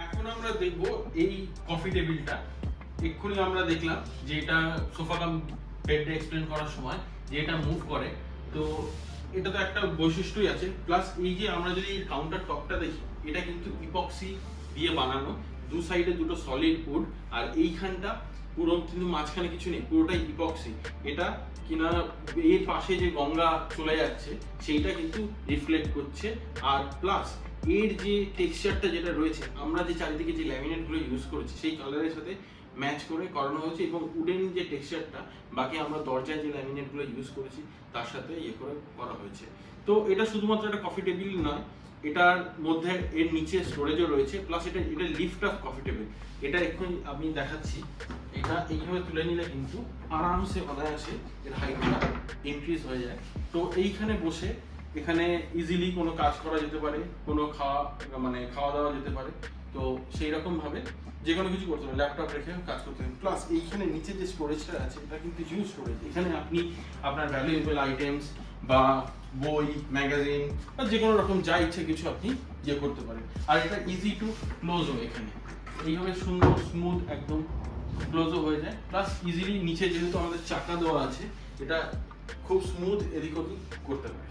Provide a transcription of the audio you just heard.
এখন আমরা দেখব এই কফি টেবিলটা। এক্ষুনি আমরা দেখলাম যে এটা সোফা কাম বেডে এক্সপ্লেন করার সময় যে এটা মুভ করে, তো এটা তো একটা বৈশিষ্ট্যই আছে। প্লাস এই যে আমরা যদি কাউন্টার টপটা দেখি, এটা কিন্তু ইপক্সি দিয়ে বানানো, দু সাইডে দুটো সলিড উড, আর এইখানটা পুরো কিন্তু মাঝখানে কিছু নেই, পুরোটাই ইপক্সি। এটা কিনা এর পাশে যে গঙ্গা চলে যাচ্ছে সেইটা কিন্তু রিফ্লেক্ট করছে। আর প্লাস এর যে টেক্সচারটা যেটা রয়েছে, আমরা যে চারিদিকে যে ল্যামিনেটগুলো ইউজ করেছি সেই কালারের সাথে ম্যাচ করে করানো হয়েছে, এবং উডেন যে টেক্সচারটা বাকি আমরা দরজায় যে ল্যামিনেটগুলো ইউজ করেছি তার সাথে করে করা হয়েছে। তো এটা শুধুমাত্র একটা কফি টেবিল নয়, এটার মধ্যে এর নিচে স্টোরেজও রয়েছে, প্লাস এটা লিফট আপ কফি টেবিল। এটা এক্ষুনি আমি দেখাচ্ছি, এটা এইভাবে তুলে নিলে কিন্তু আরামসে অনায়াসে এর হাইটটা ইনক্রিজ হয়ে যায়। তো এইখানে বসে এখানে ইজিলি কোনো কাজ করা যেতে পারে, কোনো খাওয়া দাওয়া যেতে পারে। তো সেই রকম ভাবে যে কোনো কিছু করতে পারেন, ল্যাপটপ রেখে কাজ করতে পারেন। প্লাস এইখানে নিচে যে স্টোরেজটা আছে এটা কিন্তু হিউজ স্টোরেজ। এখানে আপনি আপনার ভ্যালুয়েবল আইটেমস বা বই, ম্যাগাজিন বা যে কোনো রকম যা ইচ্ছে কিছু আপনি ইয়ে করতে পারেন। আর এটা ইজি টু ক্লোজও, এখানে এইভাবে সুন্দর স্মুথ একদম ক্লোজও হয়ে যায়। প্লাস ইজিলি নিচে যেহেতু আমাদের চাকা দেওয়া আছে, এটা খুব স্মুথ এদিক ওদিক করতে পারে।